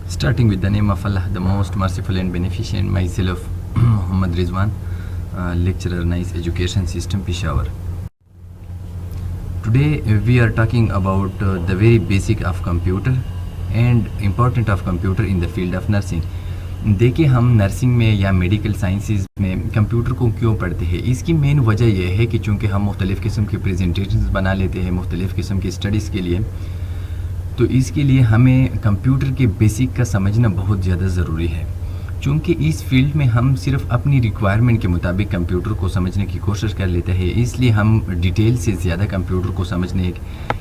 Starting with the name of Allah, the most merciful and beneficent, myself, Muhammad Rizwan, lecturer, Nice Education System, Peshawar. Today we are talking about the very basic of computer and important of computer in the field of nursing. देखिए, हम nursing में या medical sciences में computer को क्यों पढ़ते हैं, इसकी मेन वजह यह है कि चूँकि हम मुख्तलिफ़ किस्म के प्रेजेंटेशंस बना लेते हैं मुख्तलिफ़ किस्म की स्टडीज़ के लिए, तो इसके लिए हमें कंप्यूटर के बेसिक का समझना बहुत ज़्यादा ज़रूरी है। चूँकि इस फील्ड में हम सिर्फ अपनी रिक्वायरमेंट के मुताबिक कंप्यूटर को समझने की कोशिश कर लेते हैं, इसलिए हम डिटेल से ज़्यादा कंप्यूटर को समझने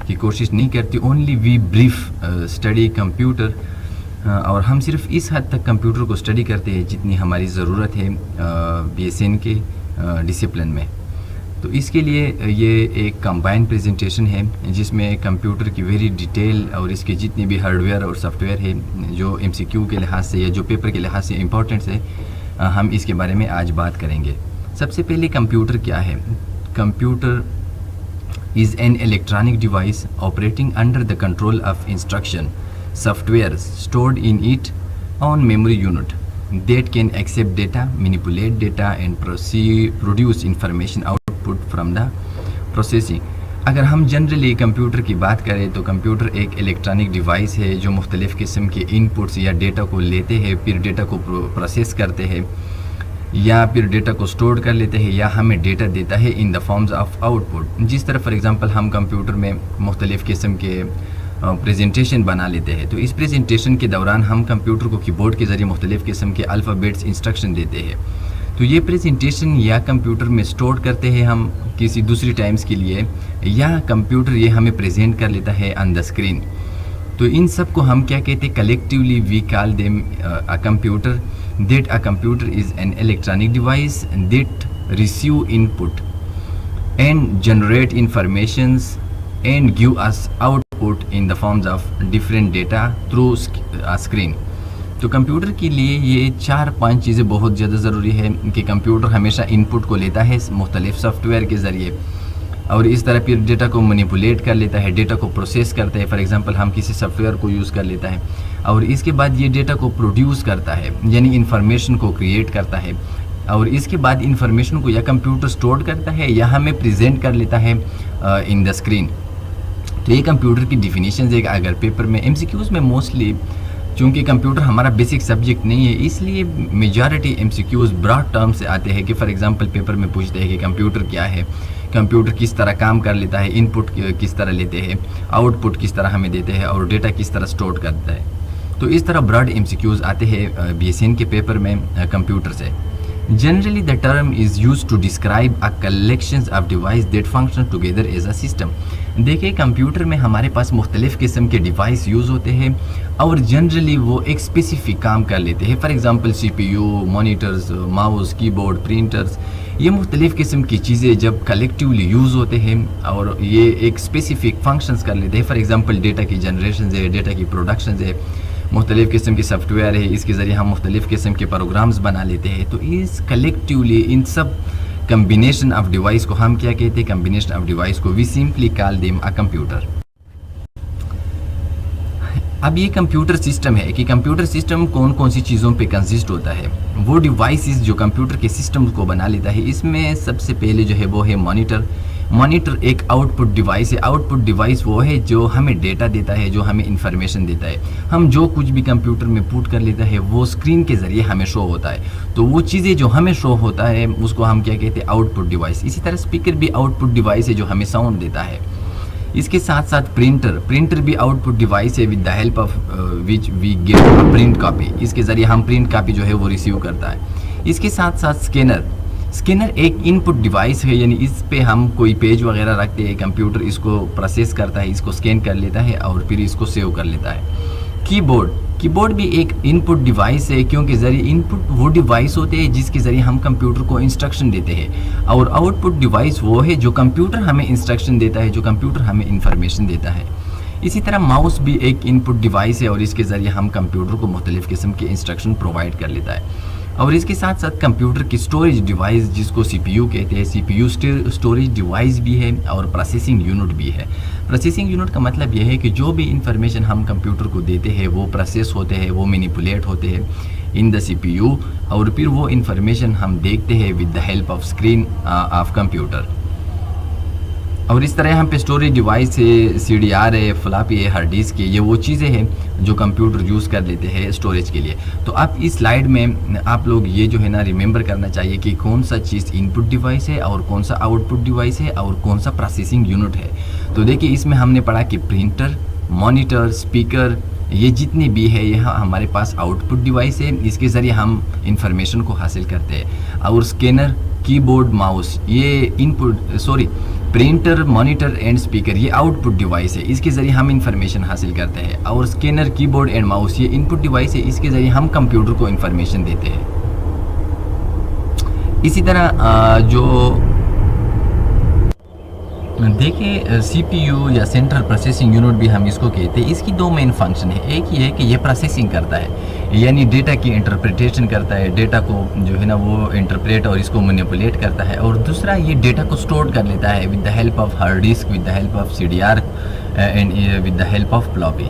की कोशिश नहीं करते। Only we brief study computer, और हम सिर्फ इस हद तक कंप्यूटर को स्टडी करते हैं जितनी हमारी ज़रूरत है BSN के डिसिप्लिन में। तो इसके लिए ये एक कंबाइन प्रेजेंटेशन है जिसमें कंप्यूटर की वेरी डिटेल और इसके जितने भी हार्डवेयर और सॉफ्टवेयर है जो MCQ के लिहाज से या जो पेपर के लिहाज से इम्पोर्टेंट है, हम इसके बारे में आज बात करेंगे। सबसे पहले कंप्यूटर क्या है। Computer is an electronic device operating under the control of instruction software stored in it on memory unit that can accept data, manipulate data and produce information output from the processing। अगर हम generally computer की बात करें तो computer एक electronic device है जो मुख्तलिफ़ किस्म के इनपुट्स या डेटा को लेते हैं, फिर डेटा को प्रोसेस करते हैं या फिर डेटा को स्टोर कर लेते हैं या हमें डेटा देता है इन द फॉर्म्स ऑफ आउटपुट। जिस तरह फॉर एग्ज़ाम्पल हम कंप्यूटर में मुख्तलिफ़ किस्म के प्रेजेंटेशन बना लेते हैं, तो इस प्रेजेंटेशन के दौरान हम कंप्यूटर को कीबोर्ड के ज़रिए मुख्तलिफ़ किस्म के अल्फ़ाबेट्स इंस्ट्रक्शन देते हैं। तो ये प्रेजेंटेशन या कंप्यूटर में स्टोर करते हैं हम किसी दूसरी टाइम्स के लिए, या कंप्यूटर ये हमें प्रेजेंट कर लेता है ऑन द स्क्रीन। तो इन सब को हम क्या कहते हैं, collectively we call them a computer. That a computer is an electronic device that receive input and generate informations and give us output in the forms of different data through a screen। तो computer के लिए ये 4-5 चीज़ें बहुत ज़्यादा ज़रूरी है कि कंप्यूटर हमेशा इनपुट को लेता है मुख्तलिफ़ सॉफ्टवेयर के ज़रिए और इस तरह फिर डेटा को मैनिपुलेट कर लेता है, डेटा को प्रोसेस करता है। फॉर एग्जांपल हम किसी सॉफ्टवेयर को यूज़ कर लेता है और इसके बाद ये डेटा को प्रोड्यूस करता है, यानी इंफॉर्मेशन को क्रिएट करता है, और इसके बाद इंफॉर्मेशन को या कंप्यूटर स्टोर करता है या हमें प्रेजेंट कर लेता है इन द स्क्रीन। तो ये कंप्यूटर की डिफिनीशन है। अगर पेपर में MCQs में मोस्टली चूँकि कंप्यूटर हमारा बेसिक सब्जेक्ट नहीं है, इसलिए मेजॉरिटी MCQs ब्रॉड टर्म से आते हैं कि फॉर एग्जांपल पेपर में पूछते हैं कि कंप्यूटर क्या है, कंप्यूटर किस तरह काम कर लेता है, इनपुट किस तरह लेते हैं, आउटपुट किस तरह हमें देते हैं और डेटा किस तरह स्टोर करता है। तो इस तरह ब्रॉड MCQs आते हैं BSN के पेपर में कंप्यूटर से। Generally, the term is used to describe a collection of devices that function together as a system। देखिए, कंप्यूटर में हमारे पास मुख्तलिफ़ किस्म के डिवाइस यूज़ होते हैं और जनरली वो एक स्पेसिफिक काम कर लेते हैं। For example CPU, monitors, mouse, keyboard, printers, ये मुख्तलिफ़ किस्म की चीज़ें जब कलेक्टिवली यूज़ होते हैं और ये एक स्पेसिफिक फंक्शंस कर लेते हैं। फॉर एग्जांपल डेटा की जनरेशन है, डेटा की प्रोडक्शन है, मुख्तलिफ़ किस्म के सॉफ्टवेयर है, इसके ज़रिए हम मुख्तलिफ़ किस्म के प्रोग्राम्स बना लेते हैं। तो इस कलेक्टिवली इन सब कम्बिनेशन ऑफ डिवाइस को हम क्या कहते हैं, कम्बिनेशन ऑफ डिवाइस को we simply call them a computer. अब ये कंप्यूटर सिस्टम है कि कंप्यूटर सिस्टम कौन कौन सी चीज़ों पे कंसिस्ट होता है। वो डिवाइसेस जो कंप्यूटर के सिस्टम को बना लेता है, इसमें सबसे पहले जो है वो है मॉनिटर। मॉनिटर एक आउटपुट डिवाइस है। आउटपुट डिवाइस वो है जो हमें डेटा देता है, जो हमें इंफॉर्मेशन देता है। हम जो कुछ भी कंप्यूटर में पुट कर लेता है वो स्क्रीन के ज़रिए हमें शो होता है। तो वो चीज़ें जो हमें शो होता है उसको हम क्या कहते हैं, आउटपुट डिवाइस। इसी तरह स्पीकर भी आउटपुट डिवाइस है जो हमें साउंड देता है। इसके साथ साथ प्रिंटर भी आउटपुट डिवाइस है with the help of which we get a print copy. इसके ज़रिए हम प्रिंट कॉपी जो है वो रिसीव करता है। इसके साथ साथ स्कैनर एक इनपुट डिवाइस है, यानी इस पे हम कोई पेज वगैरह रखते हैं, कंप्यूटर इसको प्रोसेस करता है, इसको स्कैन कर लेता है और फिर इसको सेव कर लेता है। कीबोर्ड भी एक इनपुट डिवाइस है, क्योंकि ज़रिए इनपुट वो डिवाइस होते हैं जिसके ज़रिए हम कंप्यूटर को इंस्ट्रक्शन देते हैं, और आउटपुट डिवाइस वो है जो कंप्यूटर हमें इंस्ट्रक्शन देता है, जो कंप्यूटर हमें इंफॉर्मेशन देता है। इसी तरह माउस भी एक इनपुट डिवाइस है और इसके ज़रिए हम कंप्यूटर को मुख्तलिफ़ किस्म के इंस्ट्रक्शन प्रोवाइड कर लेता है। और इसके साथ साथ कंप्यूटर की स्टोरेज डिवाइस जिसको CPU कहते हैं, CPU स्टोरेज डिवाइस भी है और प्रोसेसिंग यूनिट भी है। प्रोसेसिंग यूनिट का मतलब यह है कि जो भी इंफॉर्मेशन हम कंप्यूटर को देते हैं वो प्रोसेस होते हैं, वो मैनिपुलेट होते हैं इन द सीपीयू, और फिर वो इंफॉर्मेशन हम देखते हैं with the help of screen of computer. और इस तरह हम पे स्टोरेज डिवाइस है, CDR है, फ्लॉपी है, हार्ड डिस्क है, ये वो चीज़ें हैं जो कंप्यूटर यूज़ कर लेते हैं स्टोरेज के लिए। तो अब इस स्लाइड में आप लोग ये जो है ना रिमेंबर करना चाहिए कि कौन सा चीज़ इनपुट डिवाइस है और कौन सा आउटपुट डिवाइस है और कौन सा प्रोसेसिंग यूनिट है। तो देखिए इसमें हमने पढ़ा कि प्रिंटर, मॉनिटर, स्पीकर, ये जितने भी है यह हमारे पास आउटपुट डिवाइस है, इसके ज़रिए हम इंफॉर्मेशन को हासिल करते हैं। और स्कैनर, कीबोर्ड, माउस, ये प्रिंटर, मॉनिटर एंड स्पीकर ये आउटपुट डिवाइस है, इसके ज़रिए हम इंफॉर्मेशन हासिल करते हैं। और स्कैनर, कीबोर्ड एंड माउस ये इनपुट डिवाइस है, इसके ज़रिए हम कंप्यूटर को इंफॉर्मेशन देते हैं। इसी तरह जो देखिए CPU या सेंट्रल प्रोसेसिंग यूनिट भी हम इसको कहते हैं, इसकी दो मेन फंक्शन है। एक ये है कि ये प्रोसेसिंग करता है, यानी डेटा की इंटरप्रिटेशन करता है, डेटा को जो है ना वो इंटरप्रेट और इसको मैनिपुलेट करता है। और दूसरा ये डेटा को स्टोर कर लेता है with the help of hard disk, with the help of CDR and with the help of floppy.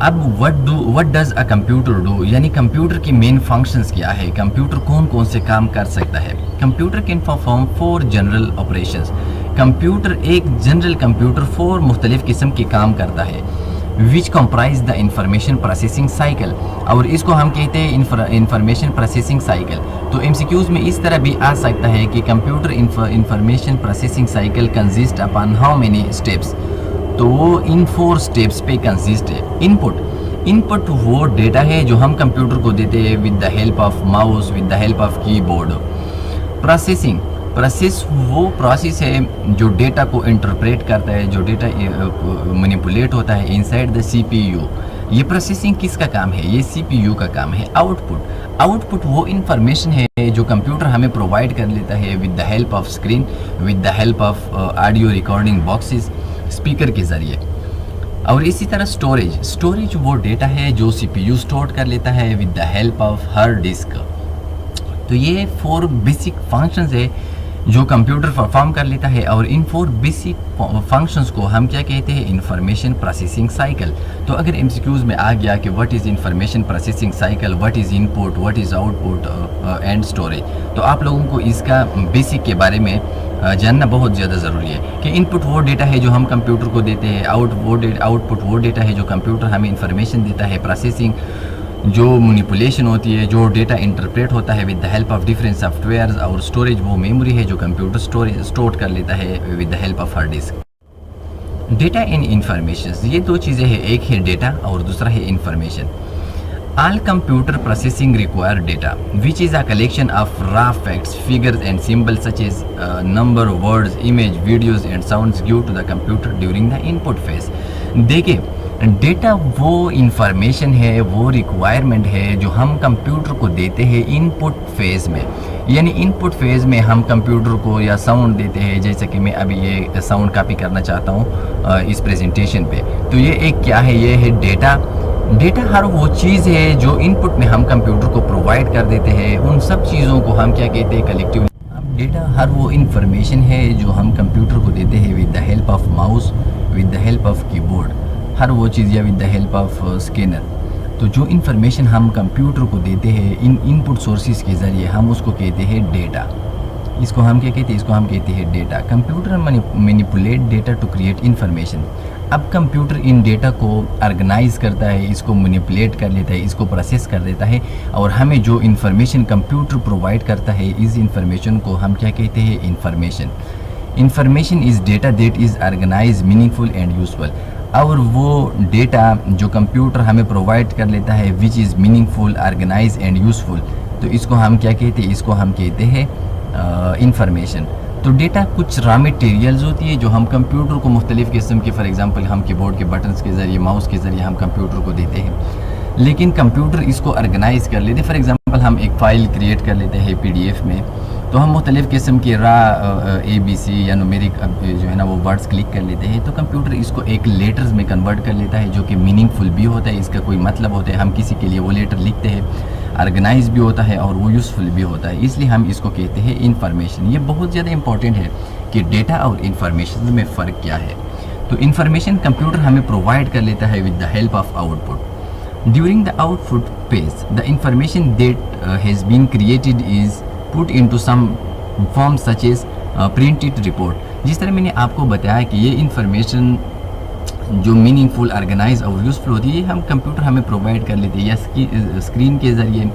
अब what does a computer do, यानी कंप्यूटर की मेन फंक्शंस क्या है, कंप्यूटर कौन कौन से काम कर सकता है। Computer can perform 4 general operations. Computer एक जनरल कंप्यूटर 4 मुख्तलिफ किस्म के काम करता है, which comprise the information processing cycle, और इसको हम कहते हैं इंफॉर्मेशन प्रोसेसिंग साइकिल। तो MCQs में इस तरह भी आ सकता है कि computer information processing cycle consist upon how many steps, तो वो इन 4 स्टेप्स पे कंसिस्ट है। इनपुट वो डेटा है जो हम कंप्यूटर को देते हैं with the help of mouse, with the help of keyboard. Process वो प्रोसेस है जो डेटा को इंटरप्रेट करता है, जो डेटा मैनिपुलेट होता है इनसाइड द CPU। ये प्रोसेसिंग किसका काम है, ये CPU का काम है। आउटपुट वो इंफॉर्मेशन है जो कंप्यूटर हमें प्रोवाइड कर लेता है with the help of screen, with the help of audio recording boxes, speaker के ज़रिए। और इसी तरह स्टोरेज वो डेटा है जो CPU स्टोर कर लेता है with the help of hard disc. तो ये 4 बेसिक फंक्शंस है जो कंप्यूटर परफॉर्म कर लेता है, और इन 4 बेसिक फंक्शंस को हम क्या कहते हैं, इंफॉर्मेशन प्रोसेसिंग साइकिल। तो अगर MCQs में आ गया कि what is information processing cycle, what is input, what is output and storage, तो आप लोगों को इसका बेसिक के बारे में जानना बहुत ज़्यादा ज़रूरी है कि इनपुट वो डेटा है जो हम कंप्यूटर को देते हैं, आउटपुट वो डेटा है जो कंप्यूटर हमें इंफॉर्मेशन देता है, प्रोसेसिंग जो मैनिपुलेशन होती है, जो डेटा इंटरप्रेट होता है with the help of different software, और स्टोरेज वो मेमोरी है जो कंप्यूटर स्टोर कर लेता है with the help of hard disc. Data and information, ये दो चीज़ें हैं, एक है डेटा और दूसरा है information. All computer processing require data, which is a collection of raw facts, figures and symbols such as number, words, image, videos and sounds given to the computer during the input phase। देखिए data वो information है, वो requirement है जो हम computer को देते हैं इनपुट फेज़ में। यानी इनपुट फेज़ में हम कंप्यूटर को या साउंड देते हैं, जैसे कि मैं अभी ये साउंड कॉपी करना चाहता हूँ इस प्रेजेंटेशन पे। तो ये एक क्या है, ये है डेटा। डेटा हर वो चीज़ है जो इनपुट में हम कंप्यूटर को प्रोवाइड कर देते हैं, उन सब चीज़ों को हम क्या कहते हैं, कलेक्टिव। अब डेटा हर वो इंफॉर्मेशन है जो हम कंप्यूटर को देते हैं with the help of mouse, with the help of keyboard, हर वो चीज़, या with the help of scanner. तो जो इंफॉर्मेशन हम कंप्यूटर को देते हैं इन इनपुट सोर्सेज के ज़रिए, हम उसको कहते हैं डेटा। इसको हम क्या कहते हैं, इसको हम कहते हैं data. Computer manipulate data to create information. अब कंप्यूटर इन डेटा को ऑर्गेनाइज करता है, इसको मैनिपुलेट कर लेता है, इसको प्रोसेस कर देता है, और हमें जो इंफॉर्मेशन कंप्यूटर प्रोवाइड करता है, इस इंफॉर्मेशन को हम क्या कहते हैं, information. Information is data that is organise, meaningful and useful. और वो डेटा जो कंप्यूटर हमें प्रोवाइड कर लेता है which is meaningful, organise and useful, तो इसको हम क्या कहते हैं, इसको हम कहते हैं इंफॉर्मेशन। तो डेटा कुछ रॉ मटेरियल्स होती है जो हम कंप्यूटर को मुख्तलिफ़ किस्म के, फॉर एग्जांपल हम कीबोर्ड के बटन्स के ज़रिए, माउस के ज़रिए हम कंप्यूटर को देते हैं, लेकिन कंप्यूटर इसको ऑर्गेनाइज कर लेते हैं। फॉर एग्जांपल हम एक फ़ाइल क्रिएट कर लेते हैं PDF में, तो हम मुख्तलिफ़ किस्म के रॉ ABC या न्यूमेरिक जो है ना वो वर्ड्स क्लिक कर लेते हैं, तो कंप्यूटर इसको एक लेटर्स में कन्वर्ट कर लेता है जो कि मीनिंगफुल भी होता है, इसका कोई मतलब होता है, हम किसी के लिए वो लेटर लिखते हैं। ऑर्गेनाइज भी होता है और वो यूज़फुल भी होता है, इसलिए हम इसको कहते हैं इंफॉर्मेशन। ये बहुत ज़्यादा इंपॉर्टेंट है कि डेटा और इंफॉर्मेशन में फ़र्क क्या है। तो इंफॉर्मेशन कंप्यूटर हमें प्रोवाइड कर लेता है with the help of output. During the output phase the information that has been created is put into some form such as printed report. जिस तरह मैंने आपको बताया कि ये इंफॉर्मेशन जो मीनिंगफुल, ऑर्गेनाइज और यूज़फुल होती है, हम कंप्यूटर हमें प्रोवाइड कर लेते हैं या स्क्रीन के ज़रिए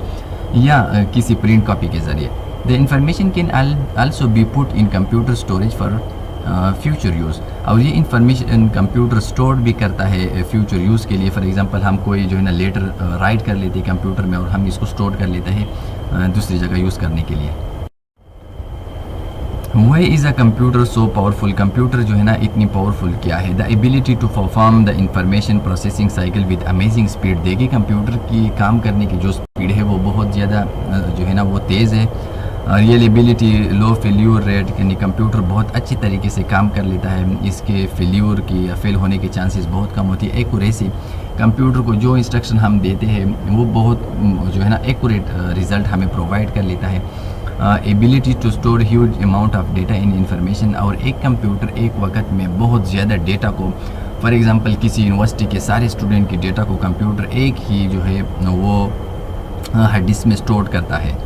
या किसी प्रिंट कॉपी के ज़रिए। The information can also be put in computer storage for future use. और ये इंफॉर्मेशन कंप्यूटर स्टोर भी करता है फ्यूचर यूज़ के लिए। फॉर एग्जांपल हम कोई जो है ना लेटर राइट कर लेते हैं कंप्यूटर में और हम इसको स्टोर कर लेते हैं दूसरी जगह यूज़ करने के लिए। Why is a computer so powerful? Computer जो है ना इतनी पावरफुल क्या है? The ability to perform the information processing cycle with amazing speed। देखिए कंप्यूटर की काम करने की जो स्पीड है वो बहुत ज़्यादा जो है ना वो तेज़ है। रियलेबिलिटी, लो फेल्यूर रेट, यानी कंप्यूटर बहुत अच्छी तरीके से काम कर लेता है, इसके फेल्यूर की या फेल होने के चांसेस बहुत कम होती है। एक्यूरेसी, कंप्यूटर को जो इंस्ट्रक्शन हम देते हैं वो बहुत जो है ना एक्यूरेट रिज़ल्ट हमें प्रोवाइड कर लेता है। Ability to store huge amount of data in information, और एक कंप्यूटर एक वक्त में बहुत ज़्यादा डेटा को, फॉर एग्जांपल किसी यूनिवर्सिटी के सारे स्टूडेंट के डेटा को कंप्यूटर एक ही जो है वो हार्ड डिस्क में स्टोर करता है।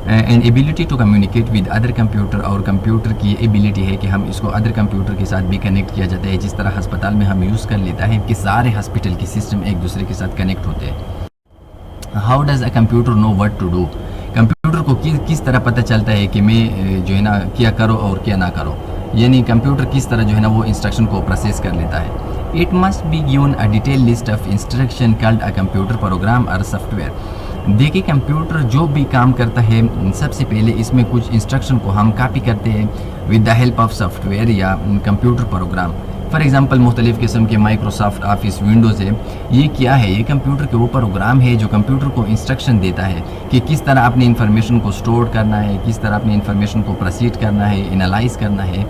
And ability to communicate with other computer, और कंप्यूटर की एबिलिटी है कि हम इसको अदर कंप्यूटर के साथ भी कनेक्ट किया जाता है, जिस तरह अस्पताल में हम यूज़ कर लेता है कि सारे हॉस्पिटल के सिस्टम एक दूसरे के साथ कनेक्ट होते हैं। How does a computer know what to do? Computer को किस तरह पता चलता है कि मैं जो है ना क्या करो और क्या ना करो, यानी कंप्यूटर किस तरह जो है ना वो इंस्ट्रक्शन को प्रोसेस कर लेता है। It must be given a detail list of instruction called a computer program और सॉफ्टवेयर। देखिए कंप्यूटर जो भी काम करता है सबसे पहले इसमें कुछ इंस्ट्रक्शन को हम कॉपी करते हैं with the help of software या कंप्यूटर प्रोग्राम। फॉर एग्जांपल मुख्तलिफ़ किस्म के माइक्रोसॉफ्ट ऑफिस, विंडोज़ है, ये क्या है? ये कंप्यूटर के वो प्रोग्राम है जो कंप्यूटर को इंस्ट्रक्शन देता है कि किस तरह अपनी इंफॉर्मेशन को स्टोर करना है, किस तरह अपनी इंफॉर्मेशन को प्रोसीड करना है, एनालाइज करना है।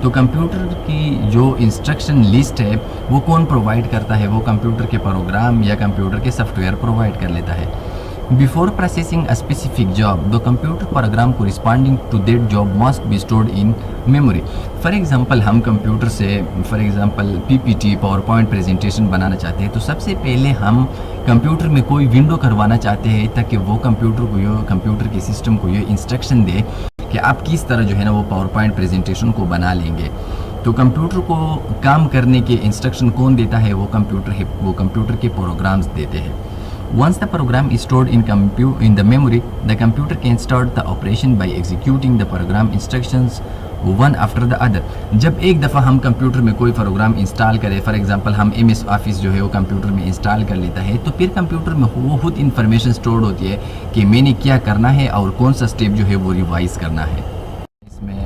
तो कंप्यूटर की जो इंस्ट्रक्शन लिस्ट है वो कौन प्रोवाइड करता है? वो कंप्यूटर के प्रोग्राम या कंप्यूटर के सॉफ्टवेयर प्रोवाइड कर लेता है। Before processing a specific job, the computer program corresponding to that job must be stored in memory. For example, हम कंप्यूटर से for example PPT PowerPoint presentation बनाना चाहते हैं, तो सबसे पहले हम कंप्यूटर में कोई विंडो करवाना चाहते हैं ताकि वो कंप्यूटर के सिस्टम को ये इंस्ट्रक्शन दे कि आप किस तरह जो है ना वो पावर पॉइंट प्रेजेंटेशन को बना लेंगे। तो कंप्यूटर को काम करने के इंस्ट्रक्शन कौन देता है? वो कंप्यूटर के प्रोग्राम्स देते हैं। Once the program is stored in the memory, the computer can start the operation by executing the program instructions one after the other। जब एक दफ़ा हम कंप्यूटर में कोई प्रोग्राम इंस्टॉल करें, फॉर एग्जांपल हम MS ऑफिस जो है वो कंप्यूटर में इंस्टॉल कर लेता है, तो फिर कंप्यूटर में वो खुद इंफॉर्मेशन स्टोर होती है कि मैंने क्या करना है और कौन सा स्टेप जो है वो रिवाइज करना है। इसमें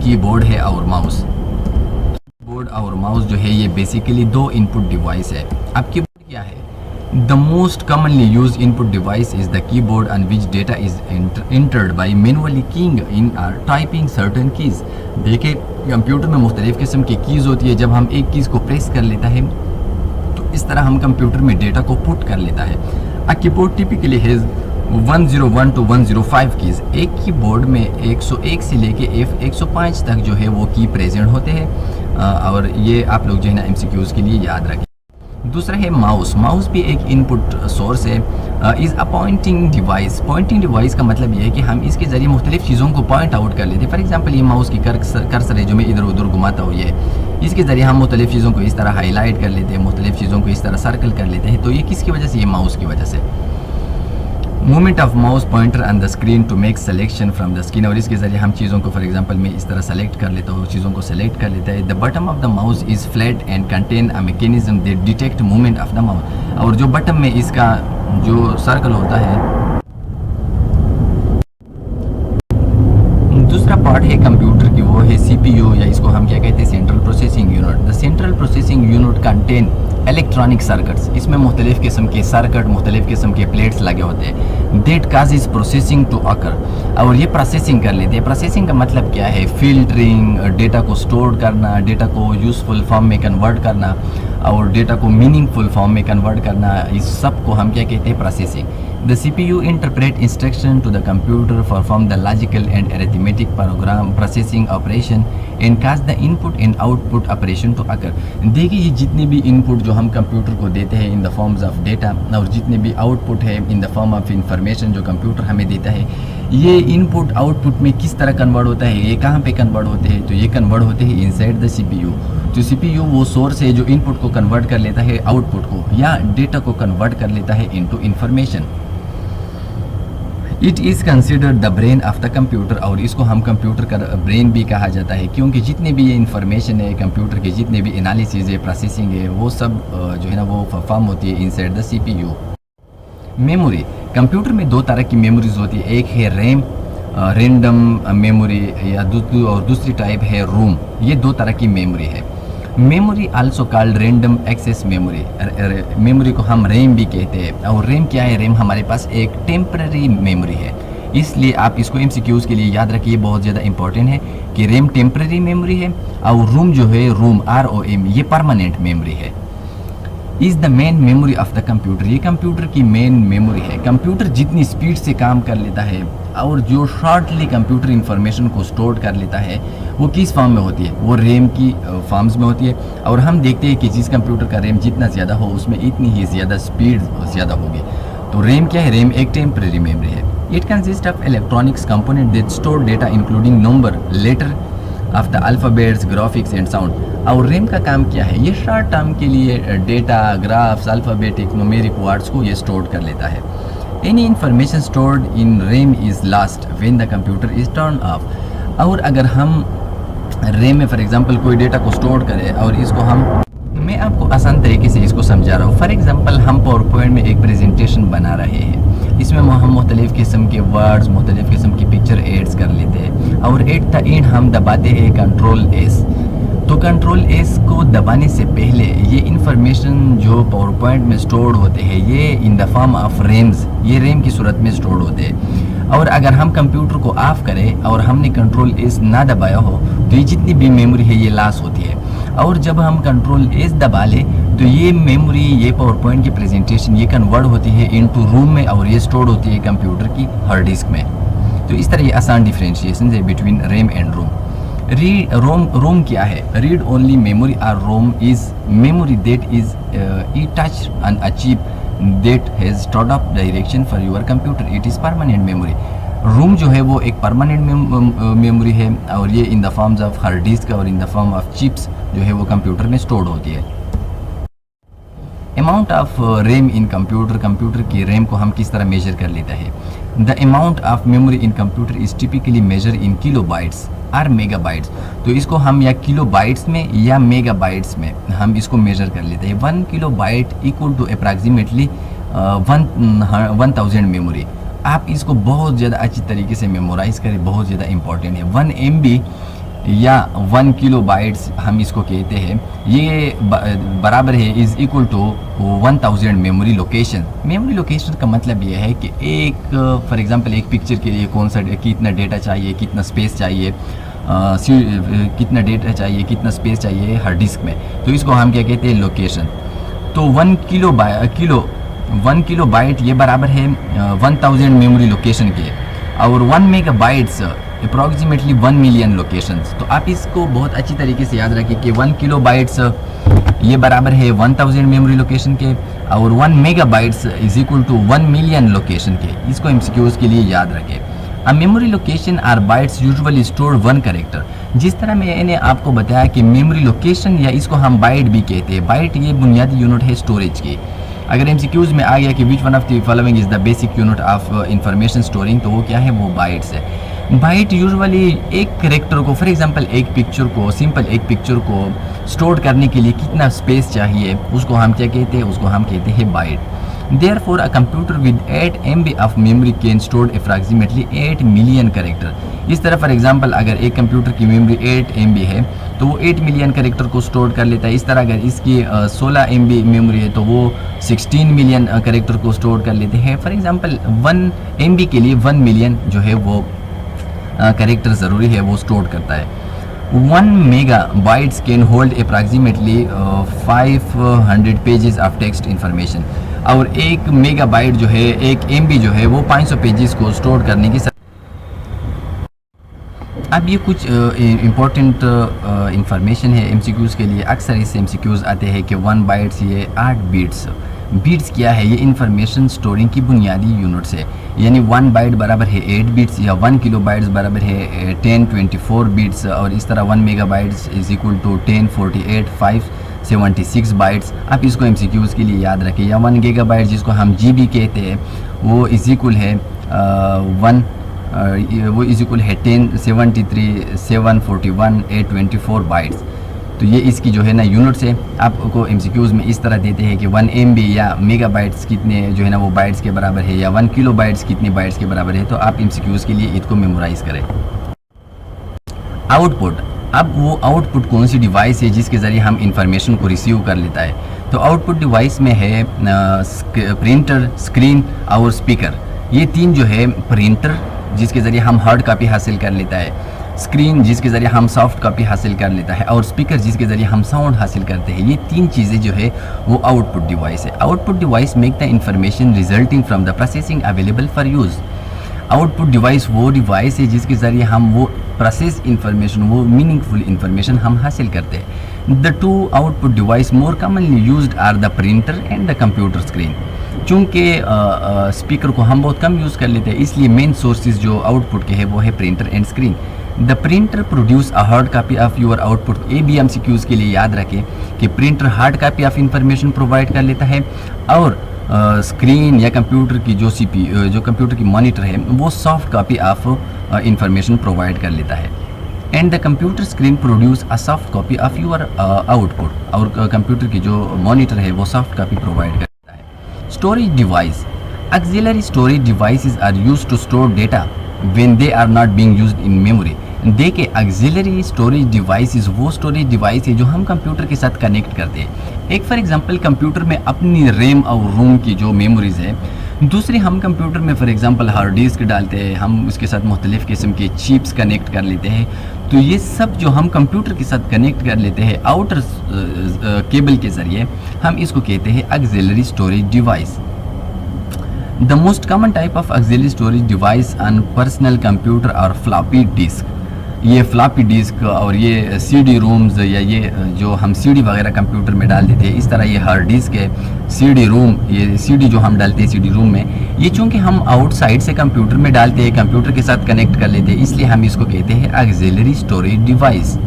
कीबोर्ड है और माउस। कीबोर्ड और माउस जो है ये बेसिकली दो इनपुट डिवाइस है। अब कीबोर्ड क्या है? The most commonly used input device is the keyboard on which data is entered by manually keying in or typing certain keys। देखिए कंप्यूटर में मुख्तलिफ़ किस्म की कीज़ होती है। जब हम एक कीज़ को प्रेस कर लेता है तो इस तरह हम कंप्यूटर में डेटा को पुट कर लेता है। A keyboard typically has 101 to 105 keys. एक कीबोर्ड में 101 से लेके F105 तक जो है वो की प्रेजेंट होते हैं और ये आप लोग जो है ना MCQs के लिए याद रखें। दूसरा है माउस। माउस भी एक इनपुट सोर्स है। Is a pointing device. Pointing device का मतलब ये है कि हम इसके ज़रिए मुख्तलिफ़ चीज़ों को पॉइंट आउट कर लेते हैं। फॉर एग्जांपल ये माउस की कर्सर है जो मैं इधर उधर घुमाता हूँ, ये इसके ज़रिए हम मुख्तलिफ़ चीज़ों को इस तरह हाईलाइट कर लेते हैं, मुख्तलिफ़ चीज़ों को इस तरह सर्कल कर लेते हैं। तो ये किसकी वजह से? ये माउस की वजह से। Movement of mouse pointer on the screen to make selection from the screen, और इसके ज़रिए हम चीज़ों को, फॉर एग्जांपल मैं इस तरह सेलेक्ट कर लेता हूँ, चीज़ों को सेलेक्ट कर लेता है। The button of the mouse is flat and contain a mechanism that detect movement of the mouse, और जो बटन में इसका जो सर्कल होता है। दूसरा पार्ट है कंप्यूटर की, वो है सीपीयू, या इसको हम क्या कहते हैं, central processing unit. The central processing unit contain electronic circuits. इसमें मुख्तलिफ किस्म के सर्किट, मुख्तलिफ किस्म के प्लेट्स लगे होते हैं। That causes processing to occur, और ये प्रोसेसिंग कर लेते हैं। प्रोसेसिंग का मतलब क्या है, फिल्टरिंग, डेटा को स्टोर करना, डेटा को यूजफुल फॉर्म में कन्वर्ट करना, और डेटा को मीनिंगफुल फॉर्म में कन्वर्ट करना, इस सब को हम क्या कहते हैं, processing. The CPU interpret instruction to the computer, perform the logical and arithmetic program processing operation and cause the input and output operation to occur। देखिए ये जितने भी इनपुट जो हम कंप्यूटर को देते हैं इन द फॉर्म्स ऑफ डेटा, और जितने भी आउटपुट है इन द फॉर्म ऑफ इंफॉर्मेशन जो कंप्यूटर हमें देता है, ये इनपुट आउटपुट में किस तरह कन्वर्ट होता है, ये कहाँ पे कन्वर्ट होते हैं, तो ये कन्वर्ट होते हैं इनसाइड द CPU। जो CPU वो सोर्स है जो इनपुट को कन्वर्ट कर लेता है आउटपुट को, या डेटा को कन्वर्ट कर लेता है into information. It is considered the brain of the computer, और इसको हम कंप्यूटर का ब्रेन भी कहा जाता है, क्योंकि जितने भी ये इंफॉर्मेशन है कंप्यूटर के, जितने भी एनालिसिस है, प्रोसेसिंग है, वो सब जो है ना वो परफॉर्म होती है inside the CPU। Memory, computer में दो तरह की मेमोरीज होती है, एक है रैम, रैंडम मेमोरी, या दूसरी टाइप है रोम। ये दो तरह की मेमोरी है। Memory also called random access memory, memory को हम रैम भी कहते हैं। और रैम क्या है, रैम हमारे पास एक टेम्पररी मेमोरी है, इसलिए आप इसको MCQs के लिए याद रखिए, बहुत ज़्यादा इंपॉर्टेंट है कि रैम टेम्पररी मेमोरी है, और रोम जो है, रोम ROM, ये परमानेंट मेमोरी है। Is the main memory of the computer, ये कंप्यूटर की मेन मेमोरी है। कंप्यूटर जितनी स्पीड से काम कर लेता है, और जो शॉर्टली कंप्यूटर इंफॉर्मेशन को स्टोर कर लेता है, वो किस फॉर्म में होती है, वो रैम की फॉर्म्स में होती है। और हम देखते हैं कि जिस कंप्यूटर का रैम जितना ज़्यादा हो, उसमें इतनी ही ज़्यादा स्पीड ज़्यादा होगी। तो रैम क्या है, रैम एक टेम्पररी मेमोरी है। It consist of electronics component that store data including number, letter of the alphabets, graphics and sound. और रैम का काम क्या है, ये शॉर्ट टर्म के लिए data, graphs, alphabetic, numeric words को ये स्टोर कर लेता है। Any information stored in RAM is lost when the computer is turn off. और अगर हम रैम में फॉर एग्जांपल कोई डेटा को स्टोर करें, और इसको मैं आपको आसान तरीके से इसको समझा रहा हूँ। फॉर एग्जांपल हम पावर पॉइंट में एक प्रेजेंटेशन बना रहे हैं, इसमें हम मुख्तलिफ़ किस्म के वर्ड्स, मुख्तलिफ़ किस्म की पिक्चर एड्स कर लेते हैं, और एट द एंड हम दबाते हैं Ctrl+S। तो Ctrl+S को दबाने से पहले ये इंफॉर्मेशन जो पावर पॉइंट में स्टोर्ड होते हैं, ये in the form of RAMs, ये रैम की सूरत में स्टोर्ड होते हैं। और अगर हम कंप्यूटर को ऑफ करें और हमने Ctrl+S ना दबाया हो, तो ये जितनी भी मेमोरी है ये लॉस होती है। और जब हम Ctrl+S दबा लें, तो ये मेमोरी, ये पावर पॉइंट की प्रेजेंटेशन, ये कन्वर्ट होती है इनटू रोम में, और ये स्टोर्ड होती है कंप्यूटर की हार्ड डिस्क में। तो इस तरह ये आसान डिफ्रेंशिएशन है between RAM and ROM. ROM क्या है, रीड ओनली मेमोरी, और ROM is memory that is ई touch and achieve that has stored up direction for your computer, it is permanent memory. ROM जो है वो एक परमानेंट मेमोरी है, और ये in the forms of hard disk और in the form of chips जो है वो कंप्यूटर में स्टोर्ड होती है। Amount of RAM in computer, computer की रैम को हम किस तरह मेजर कर लेता है। The amount of memory in computer is typically measure in kilobytes और मेगाबाइट्स। तो इसको हम या किलोबाइट्स में या मेगाबाइट्स में हम इसको मेजर कर लेते हैं। 1 kilobyte equal to approximately 1000 memory. आप इसको बहुत ज़्यादा अच्छी तरीके से मेमोराइज़ करें, बहुत ज़्यादा इंपॉर्टेंट है। 1 MB या 1 किलोबाइट्स हम इसको कहते हैं, ये बराबर है is equal to 1000 memory location. Memory location का मतलब ये है कि एक फॉर एग्जांपल एक पिक्चर के लिए कौन सा कितना डेटा चाहिए, कितना स्पेस चाहिए, कितना डेटा चाहिए, कितना स्पेस चाहिए हार्ड डिस्क में, तो इसको हम क्या कहते हैं, लोकेशन। तो 1 किलोबाइट ये बराबर है 1000 मेमोरी लोकेशन के, और 1 मेगाबाइट्स अप्रॉक्सीमेटली 1 मिलियन लोकेशंस। तो आप इसको बहुत अच्छी तरीके से याद रखें कि 1 किलोबाइट्स ये बराबर है 1000 मेमोरी लोकेशन के, और 1 megabytes is equal to 1 million location के। इसको MCQs के लिए याद रखें। A memory location are bytes usually store 1 character. जिस तरह मैंने आपको बताया कि मेमोरी लोकेशन या इसको हम बाइट भी कहते हैं, बाइट ये बुनियादी यूनिट है स्टोरेज की। अगर MCQs में आ गया कि which one of the following is the basic unit of information storing, तो वो क्या है, वो बाइट्स है। बाइट यूजुअली एक कैरेक्टर को, फॉर एग्जांपल एक पिक्चर को, सिंपल एक पिक्चर को स्टोर करने के लिए कितना स्पेस चाहिए, उसको हम क्या कहते हैं, उसको हम कहते हैं bite. Therefore, a computer with 8 MB of memory can store approximately 8 million character. इस तरह फॉर एग्जांपल अगर एक कंप्यूटर की मेमोरी 8 MB है तो वो 8 मिलियन कैरेक्टर को स्टोर कर लेता है। इस तरह अगर इसकी 16 MB मेमोरी है तो वो 16 मिलियन कैरेक्टर को स्टोर कर लेते हैं। फॉर एग्जांपल 1 MB के लिए 1 मिलियन जो है वो कैरेक्टर ज़रूरी है वो स्टोर करता है। 1 megabytes can hold approximately 500 pages of text information. और 1 मेगाबाइट जो है 1 MB जो है वो 500 पेजेस को स्टोर करने की। अब ये कुछ इम्पोर्टेंट इंफॉर्मेशन है MCQs के लिए। अक्सर इससे MCQs आते हैं कि 1 बाइट्स ये 8 बीट्स। बीट्स क्या है? ये इंफॉर्मेशन स्टोरिंग की बुनियादी यूनिट्स है। यानी 1 बाइट बराबर है 8 बीट्स या 1 किलो बाइट्स बराबर है 1024 बीट्स। और इस तरह 1 megabytes is equal to 1048 576 bytes. आप इसको MCQs के लिए याद रखें। या 1 गीगा बाइट जिसको हम GB कहते हैं वो इज इक्वल है 1073 741 824 बाइट्स। तो ये इसकी जो है ना यूनिट्स है। आपको MCQs में इस तरह देते हैं कि 1 MB या मेगाबाइट्स कितने जो है ना वो बाइट्स के बराबर है या 1 किलो बाइट्स कितने बाइट्स के बराबर है। तो आप MCQs के लिए इसको मेमोराइज करें। आउटपुट। अब वो आउटपुट कौन सी डिवाइस है जिसके ज़रिए हम इंफॉर्मेशन को रिसीव कर लेता है? तो आउटपुट डिवाइस में है प्रिंटर, स्क्रीन और स्पीकर। ये तीन जो है, प्रिंटर जिसके ज़रिए हम हार्ड कॉपी हासिल कर लेता है, स्क्रीन जिसके ज़रिए हम सॉफ्ट कॉपी हासिल कर लेता है, और स्पीकर जिसके ज़रिए हम साउंड हासिल करते हैं। ये तीन चीज़ें जो है वो आउटपुट डिवाइस है। Output device make the information resulting from the processing available for use. Output device वो डिवाइस है जिसके ज़रिए हम वो प्रोसेस इंफॉर्मेशन, वो मीनिंगफुल इंफॉर्मेशन हम हासिल करते हैं। The two output device more commonly used are the printer and the computer screen. चूँकि स्पीकर को हम बहुत कम यूज़ कर लेते हैं, इसलिए मेन सोर्सेज जो आउटपुट के हैं वो है printer and screen. The printer produce a hard copy of your output. ए बी MCQs के लिए याद रखें कि printer hard copy of information provide कर लेता है, और स्क्रीन या कंप्यूटर की जो जो कंप्यूटर की मॉनिटर है वो soft copy of information provide कर लेता है। And the computer screen produce a soft copy of your output. और कंप्यूटर की जो मॉनिटर है वो सॉफ्ट कॉपी प्रोवाइड करता है। Storage device. Auxiliary storage devices are used to store data when they are not being used in memory। देखिए, auxiliary storage devices वो storage device है जो हम कंप्यूटर के साथ कनेक्ट करते हैं। एक फॉर एग्जांपल कंप्यूटर में अपनी रैम और रोम की जो मेमोरीज है, दूसरी हम कंप्यूटर में फॉर एग्जांपल हार्ड डिस्क डालते हैं, हम उसके साथ मुख्तलिफ़ किस्म के चिप्स कनेक्ट कर लेते हैं। तो ये सब जो हम कंप्यूटर के साथ कनेक्ट कर लेते हैं आउटर केबल के ज़रिए, हम इसको कहते हैं auxiliary storage device. The most common type of auxiliary storage device on personal computer और floppy disk। ये floppy disk और ये CD rooms या ये जो हम CD वगैरह कंप्यूटर में डाल देते हैं, इस तरह ये हार्ड डिस्क है। CD room, ये CD जो हम डालते हैं CD room में, ये चूँकि हम आउटसाइड से कंप्यूटर में डालते हैं, कंप्यूटर के साथ कनेक्ट कर लेते हैं, इसलिए हम इसको कहते हैं auxiliary storage device।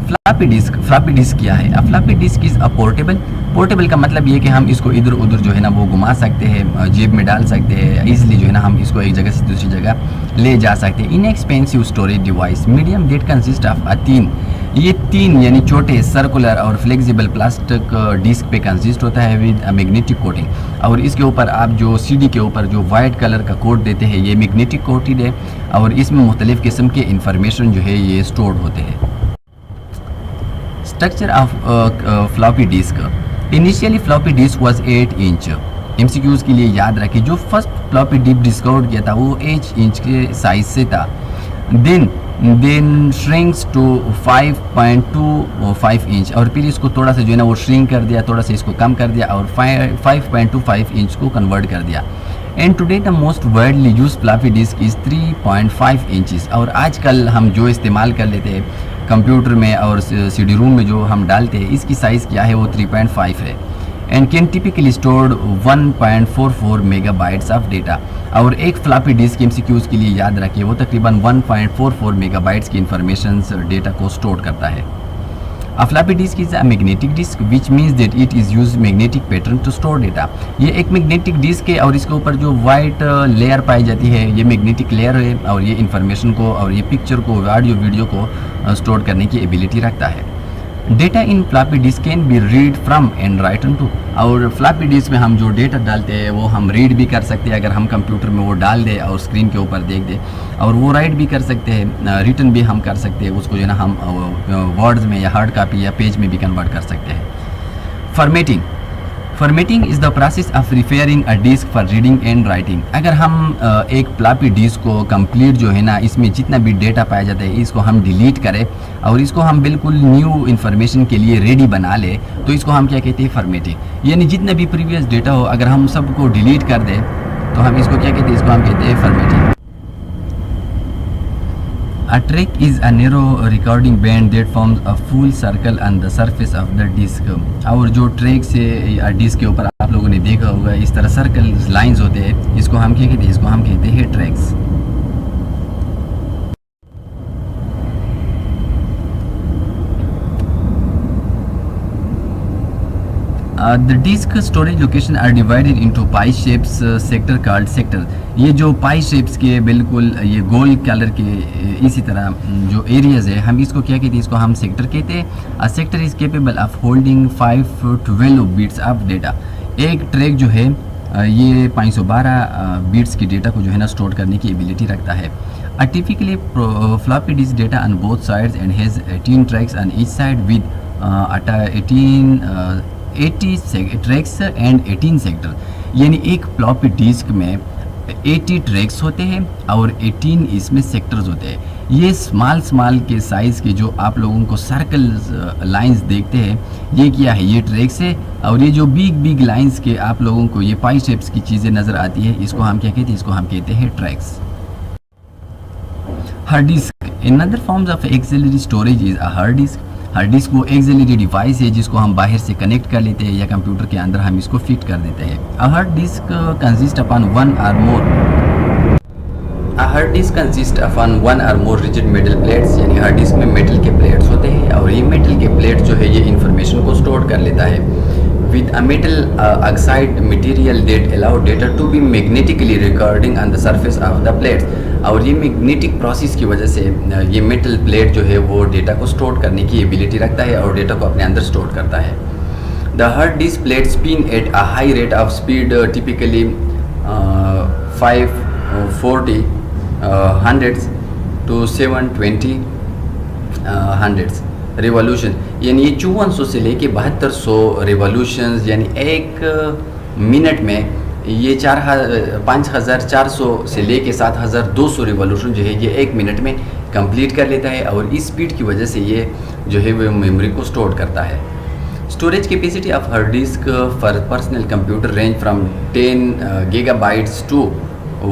Floppy disk. Floppy disk क्या है? अ floppy disk is a portable. Portable का मतलब ये कि हम इसको इधर उधर जो है ना वो घुमा सकते हैं, जेब में डाल सकते हैं, ईजिली जो है ना हम इसको एक जगह से दूसरी जगह ले जा सकते हैं। Inexpensive storage device medium that consist of ये तीन यानी छोटे सर्कुलर और फ्लेक्सिबल प्लास्टिक डिस्क पे कंसिस्ट होता है विद मैग्नेटिक कोटिंग। और इसके ऊपर आप जो CD के ऊपर जो वाइट कलर का कोट देते हैं ये मैग्नेटिक कोटेड है, और इसमें मुख्तलिफ़ किस्म के इंफॉर्मेशन जो है ये स्टोर्ड होते हैं। Structure of floppy disk. Initially floppy disk was 8 inch. MCQs के लिए याद रखें, जो फर्स्ट फ्लॉपी डिस्क किया था वो 8 इंच के साइज से था। देन श्रिंक्स टू 5.25 इंच, और फिर इसको थोड़ा सा जो है ना वो श्रिंक कर दिया, थोड़ा सा इसको कम कर दिया और 5.25 इंच को कन्वर्ट कर दिया। And today the most widely use floppy disk is 3.5 inches. और आजकल हम जो इस्तेमाल कर लेते हैं कंप्यूटर में और CD रूम में जो हम डालते हैं, इसकी साइज़ क्या है वो 3.5 है। And can typically stored 1.44 megabytes of data. और एक फ्लॉपी डिस्क MCQs के लिए याद रखिए वो तकरीबन 1.44 मेगाबाइट्स की इंफॉर्मेशन डेटा को स्टोर करता है। A floppy disk is a magnetic disk which means that it is use magnetic pattern to store data। ये एक मैग्नेटिक डिस्क है और इसके ऊपर जो वाइट लेयर पाई जाती है ये मैग्नेटिक लेयर है, और ये इंफॉर्मेशन को और ये पिक्चर को, ऑडियो वीडियो को स्टोर करने की एबिलिटी रखता है। Data in floppy disk can be read from and written to. और फ्लॉपी डिस्क में हम जो डेटा डालते हैं वो हम रीड भी कर सकते हैं, अगर हम कंप्यूटर में वो डाल दें और स्क्रीन के ऊपर देख दें, और वो राइट भी कर सकते हैं, रिटर्न भी हम कर सकते हैं उसको, जो है ना हम वर्ड्स में या हार्ड कापी या पेज में भी कन्वर्ट कर सकते हैं। Formatting is the process of repairing a disk for reading and writing. अगर हम एक फ्लॉपी डिस्क को कंप्लीट जो है ना, इसमें जितना भी डेटा पाया जाता है इसको हम डिलीट करें और इसको हम बिल्कुल न्यू इन्फॉर्मेशन के लिए रेडी बना ले, तो इसको हम क्या कहते हैं, फॉर्मेटिंग। यानी जितना भी प्रीवियस डेटा हो अगर हम सबको डिलीट कर दें तो हम इसको क्या कहते हैं, इसको हम कहते हैं formatting. A track is a narrow recording band that forms a full circle on the surface of the disk। और जो ट्रैक से या डिस्क के ऊपर आप लोगों ने देखा होगा इस तरह सर्कल लाइंस होते हैं, इसको हम क्या कहते हैं, इसको हम कहते हैं tracks. The disk storage location are divided into pie shapes sector called sector। ये जो पाई शेप्स के बिल्कुल ये गोल कलर के इसी तरह जो एरियाज है हम इसको क्या कहते हैं, इसको हम सेक्टर कहते हैं। A sector is capable of holding 5 to 12 bits of data. एक ट्रैक जो है ये 512 बिट्स की डेटा को जो है ना स्टोर करने की एबिलिटी रखता है। A typically floppy disk data on both sides and has 18 tracks on each side with 80 tracks and 18 sector. यानी एक फ्लॉपी डिस्क में 80 ट्रैक्स होते हैं और 18 इसमें सेक्टर्स होते हैं। ये स्मॉल के साइज़ के जो आप लोगों को सर्कल लाइंस देखते हैं, ये क्या है, ये ट्रैक्स है। और ये जो बिग लाइंस के आप लोगों को ये पाई शेप्स की चीज़ें नज़र आती है, इसको हम क्या कहते हैं, इसको हम कहते हैं tracks. Hard disk another forms of axillary storage is a hard disk. Hard disk वो एक्सिलरी डिवाइस है जिसको हम बाहर से कनेक्ट कर लेते हैं या कंप्यूटर के अंदर हम इसको फिट कर देते हैं। A hard disk consist upon one और मोर रिजिड मेटल प्लेट्स। यानी हार्ड डिस्क में मेटल के प्लेट्स होते हैं और ये मेटल के प्लेट जो है ये इंफॉर्मेशन को स्टोर कर लेता है with a metal oxide material that allow data to be magnetically recording on the surface of the plates. और ये मैग्नेटिक प्रोसेस की वजह से ये मेटल प्लेट जो है वो डेटा को स्टोर करने की एबिलिटी रखता है और डेटा को अपने अंदर स्टोर करता है। The hard disk plate spin at a high rate of speed typically 540 hundreds to 720 hundreds revolution. यानी ये 5400 से लेके 7200 रिवॉल्यूशंस, यानी एक मिनट में ये 5400 से लेके 7200 रिवॉल्यूशन जो है ये एक मिनट में कंप्लीट कर लेता है। और इस स्पीड की वजह से ये जो है वो मेमोरी को स्टोर करता है। Storage capacity of hard disk for personal computer range from 10 gigabytes to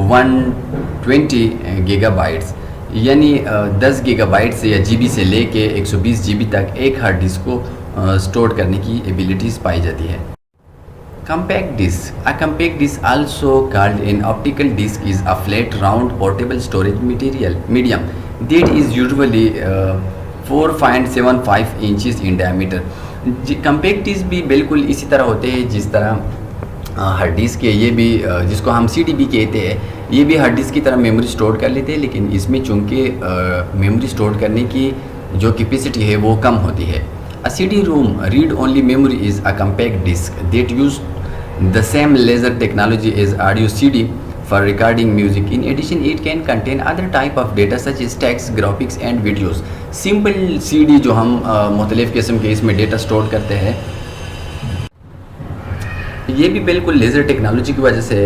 120 gigabytes. यानी 10 गीगाबाइट से या जीबी से लेके 120 जीबी तक एक हार्ड डिस्क को स्टोर करने की एबिलिटीज़ पाई जाती है। Compact disk. A compact disk, also called an optical disk, is a flat, round, portable storage medium that is usually 4.75 inches in diameter। compact disk भी बिल्कुल इसी तरह होते हैं जिस तरह हार्ड डिस्क है। ये भी जिसको हम CDB कहते हैं, ये भी हार्ड डिस्क की तरह मेमोरी स्टोर कर लेते हैं, लेकिन इसमें चूँकि मेमोरी स्टोर करने की जो कैपेसिटी है वो कम होती है। A CD-ROM read-only memory is a compact disk that use the same laser technology as audio CD for recording music. In addition, it can contain other type of data such as text, graphics and videos। Simple CD जो हम मुख्तलिफ़ किस्म के इसमें data store करते हैं, ये भी बिल्कुल लेज़र टेक्नोलॉजी की वजह से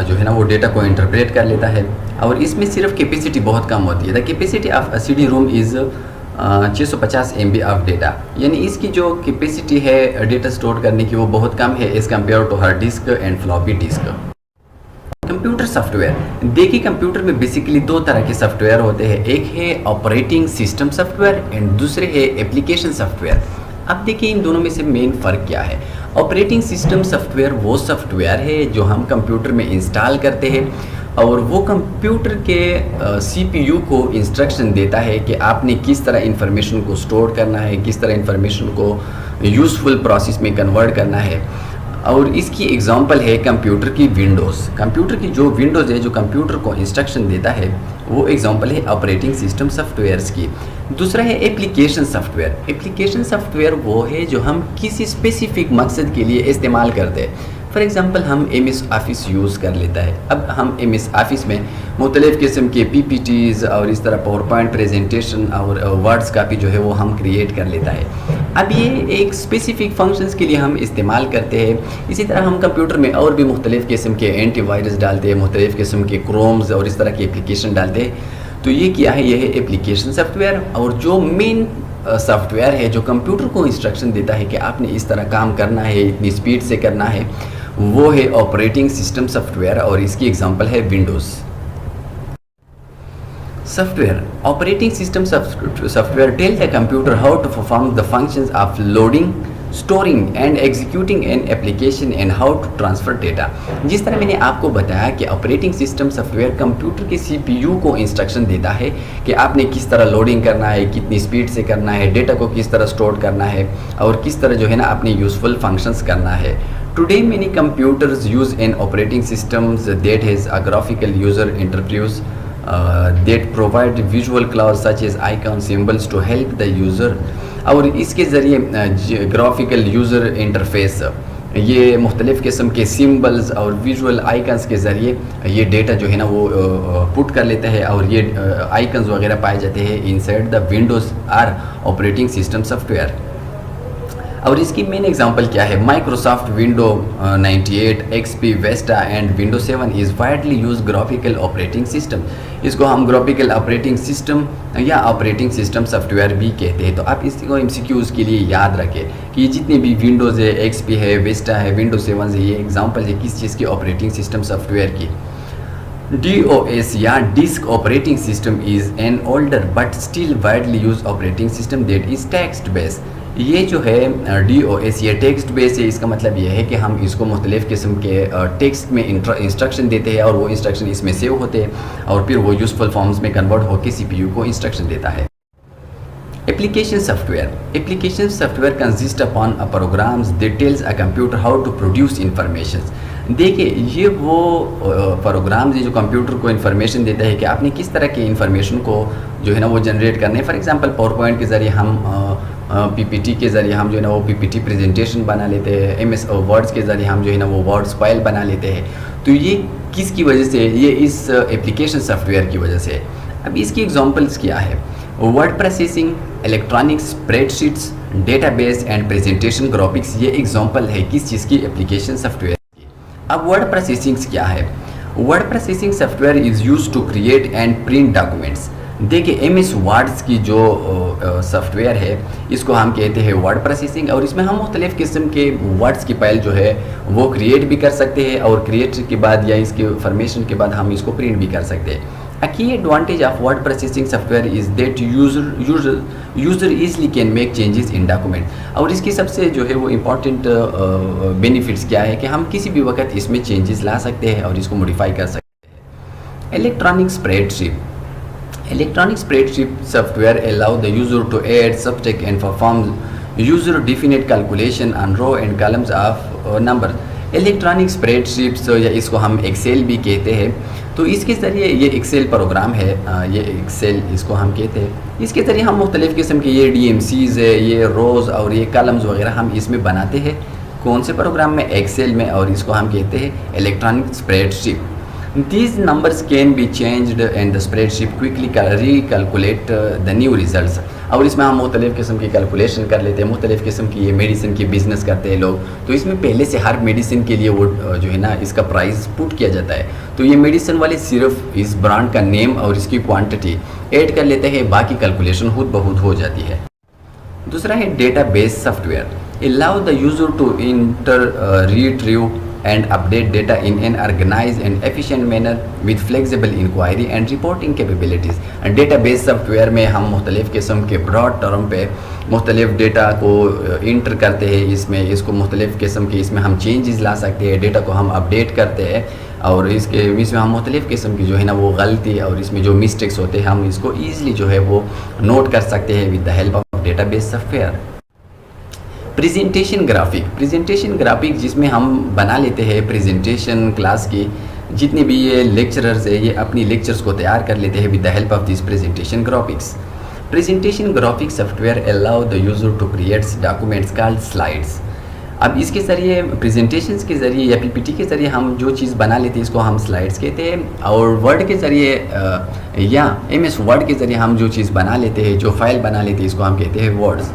जो है ना वो डेटा को इंटरप्रेट कर लेता है। और इसमें सिर्फ कैपेसिटी बहुत कम होती है। The capacity of a CD-ROM is 650 MB of data. यानी इसकी जो कैपेसिटी है डेटा स्टोर करने की वो बहुत कम है as compare to hard disk and floppy disk. Computer software, देखिए कंप्यूटर में बेसिकली दो तरह के सॉफ्टवेयर होते हैं, एक है ऑपरेटिंग सिस्टम सॉफ्टवेयर एंड दूसरे है एप्लीकेशन सॉफ्टवेयर। अब देखिए इन दोनों में से मेन फ़र्क क्या है। ऑपरेटिंग सिस्टम सॉफ्टवेयर वो सॉफ्टवेयर है जो हम कंप्यूटर में इंस्टॉल करते हैं और वो कंप्यूटर के CPU को इंस्ट्रक्शन देता है कि आपने किस तरह इंफॉर्मेशन को स्टोर करना है, किस तरह इंफॉर्मेशन को यूज़फुल प्रोसेस में कन्वर्ट करना है। और इसकी एग्जांपल है कंप्यूटर की विंडोज़। कंप्यूटर की जो विंडोज़ है, जो कंप्यूटर को इंस्ट्रक्शन देता है, वो एग्जांपल है ऑपरेटिंग सिस्टम सॉफ्टवेयर्स की। दूसरा है एप्लीकेशन सॉफ्टवेयर। एप्लीकेशन सॉफ्टवेयर वो है जो हम किसी स्पेसिफिक मकसद के लिए इस्तेमाल करते हैं। फॉर एग्ज़ाम्पल हम MS ऑफ़िस यूज़ कर लेता है। अब हम MS ऑफ़िस में मुख्तलिफ़ किस्म के PPTs और इस तरह पावर पॉइंट प्रेजेंटेशन और वर्ड्स कापी जो है वो हम क्रिएट कर लेता है। अब ये एक स्पेसिफिक फंक्शंस के लिए हम इस्तेमाल करते हैं। इसी तरह हम कंप्यूटर में और भी मुख्तलिफ़ किस्म के एंटीवायरस डालते हैं, मुख्तलिफ़ किस्म के क्रोम्स और इस तरह की एप्लीकेशन डालते हैं। तो ये क्या है, ये है एप्लीकेशन सॉफ्टवेयर। और जो मेन सॉफ्टवेयर है जो कंप्यूटर को इंस्ट्रक्शन देता है कि आपने इस तरह काम करना है, इतनी स्पीड से करना है, वो है ऑपरेटिंग सिस्टम सॉफ्टवेयर और इसकी एग्जांपल है Windows. Software operating system software tell the computer how to perform the functions of loading, storing and executing an application and how to transfer data. जिस तरह मैंने आपको बताया कि ऑपरेटिंग सिस्टम सॉफ्टवेयर कंप्यूटर के CPU को instruction देता है कि आपने किस तरह लोडिंग करना है, कितनी स्पीड से करना है, डेटा को किस तरह स्टोर करना है और किस तरह जो है ना अपने यूज़फुल फंक्शंस करना है। Today many computers use an operating systems that has a graphical user interface that provide visual clause such as icons, symbols to help the user। और इसके ज़रिए ग्राफिकल यूज़र इंटरफेस, ये मुख्तलिफ़ किस्म के सिम्बल्स और विजुअल आइकन्स के ज़रिए ये डेटा जो है ना वो पुट कर लेता है और ये आइकन्स वगैरह पाए जाते हैं inside the Windows are operating system software. और इसकी मेन एग्जांपल क्या है, Microsoft window 98, XP, Vista and window 7 is widely use graphical operating system. इसको हम ग्राफिकल ऑपरेटिंग सिस्टम या ऑपरेटिंग सिस्टम सॉफ्टवेयर भी कहते हैं। तो आप इसको MCQs के लिए याद रखें कि ये जितने भी विंडोज़ है, XP है, वेस्टा है, विंडो 7 है, ये एग्जाम्पल है किस चीज़ की, ऑपरेटिंग सिस्टम सॉफ्टवेयर की। DOS या disk operating system is an older but still widely use operating system that is text based. ये जो है DOS ये टेक्स्ट बेस है। इसका मतलब ये है कि हम इसको मुख्तलिफ़ किस्म के टेक्स्ट में इंस्ट्रक्शन देते हैं और वो इंस्ट्रक्शन इसमें सेव होते हैं और फिर वो यूज़फुल फॉर्म्स में कन्वर्ट होकर CPU को इंस्ट्रक्शन देता है। Application software consist upon a programs that tells a computer how to produce information. देखिए ये वो प्रोग्राम्स है जो कंप्यूटर को इन्फॉर्मेशन देता है कि आपने किस तरह के इंफॉर्मेशन को जो है ना वो जनरेट करना है। फॉर एग्जांपल पावर पॉइंट के ज़रिए हम PPT के ज़रिए हम जो है ना वो PPT प्रेजेंटेशन बना लेते हैं। MS वर्ड्स के ज़रिए हम जो है ना वो वर्ड्स फाइल बना लेते हैं। तो ये किसकी वजह से, ये इस एप्लीकेशन सॉफ्टवेयर की वजह से। अब इसकी एग्जांपल्स क्या है, word processing, electronic spreadsheets, database and presentation graphics, ये एग्जांपल है किस चीज़ की, एप्लीकेशन सॉफ्टवेयर की। अब वर्ड प्रोसेसिंग क्या है, word processing software is use to create and print documents. देखिए MS वर्ड्स की जो सॉफ्टवेयर है इसको हम कहते हैं वर्ड प्रोसेसिंग और इसमें हम मुख्तलिफ़ किस्म के वर्ड्स की फाइल जो है वो क्रिएट भी कर सकते हैं और क्रिएट के बाद या इसके फॉर्मेशन के बाद हम इसको प्रिंट भी कर सकते हैं। A key advantage of word processing software is that user easily can make changes in document। और इसकी सबसे जो है वो इम्पॉर्टेंट बेनिफिट्स क्या है कि हम किसी भी वक्त इसमें चेंजेस ला सकते हैं और इसको मॉडिफाई कर सकते हैं। Electronic spreadsheet software allow the user to add, subtract and perform user-defined calculation on row and columns of number। Electronic spreadsheets या इसको हम एक्सेल भी कहते हैं। तो इसके ज़रिए ये एक्सेल प्रोग्राम है, ये एक्सेल इसको हम कहते हैं। इसके ज़रिए हम मुख्तलिफ़ किस्म के ये DMCs है, ये रोज़ और ये कॉलम्स वगैरह हम इसमें बनाते हैं। कौन से प्रोग्राम में, एक्सेल में, और इसको हम कहते हैं electronic spreadsheet. These numbers can be changed and the spreadsheet quickly recalculate the new results। और इसमें हम मुख्तलिफ़ किस्म की कैलकुलेशन कर लेते हैं। मुख्तलिफ़ किस्म की ये मेडिसिन की बिज़नेस करते हैं लोग, तो इसमें पहले से हर मेडिसिन के लिए वो जो है ना इसका प्राइस पुट किया जाता है। तो ये मेडिसिन वाले सिर्फ इस ब्रांड का नेम और इसकी क्वांटिटी ऐड कर लेते हैं, बाकी कैलकुलेशन खुद ब खुद हो जाती है। दूसरा है database software, allow the user to enter, retrieve and update data in an organized and efficient manner with flexible inquiry and reporting capabilities। Database software में हम मुख्तलिफ़ किस्म के ब्रॉड टर्म पे मुख्तलिफ़ डेटा को इंटर करते हैं, इसमें इसको मुख्तलिफ़ किस्म के इसमें हम चेंजेस ला सकते हैं, डेटा को हम अपडेट करते हैं और इसमें हम मुख्तलिफ़ किस्म की जो है ना वो गलती और इसमें जो मिस्टेक्स होते हैं हम इसको ईज़िली जो है वो नोट कर सकते हैं with the help of database software. Presentation graphic जिसमें हम बना लेते हैं प्रेजेंटेशन क्लास की, जितने भी ये लेक्चरर्स है ये अपनी लेक्चर्स को तैयार कर लेते हैं with the help of this presentation graphics. Presentation graphic software allow the user to create documents called slides. अब इसके ज़रिए प्रेजेंटेशंस के ज़रिए या पीपीटी के ज़रिए हम जो चीज़ बना लेते हैं इसको हम स्लाइड्स कहते हैं, और वर्ड के ज़रिए या एमएस वर्ड के ज़रिए हम जो चीज़ बना लेते हैं, जो फाइल बना लेते हैं, इसको हम कहते हैं words.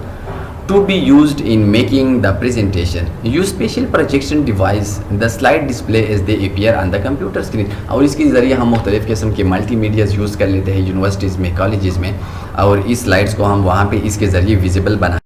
To be used in making the presentation use special projection device the slide display as they appear on the computer screen. और इसके ज़रिए हम मुख्तलिफ़ किस्म के मल्टीमीडियाज़ यूज़ कर लेते हैं यूनिवर्सिटीज़ में, कॉलेजेस में, और इस स्लाइड्स को हम वहाँ पे इसके ज़रिए विजिबल बना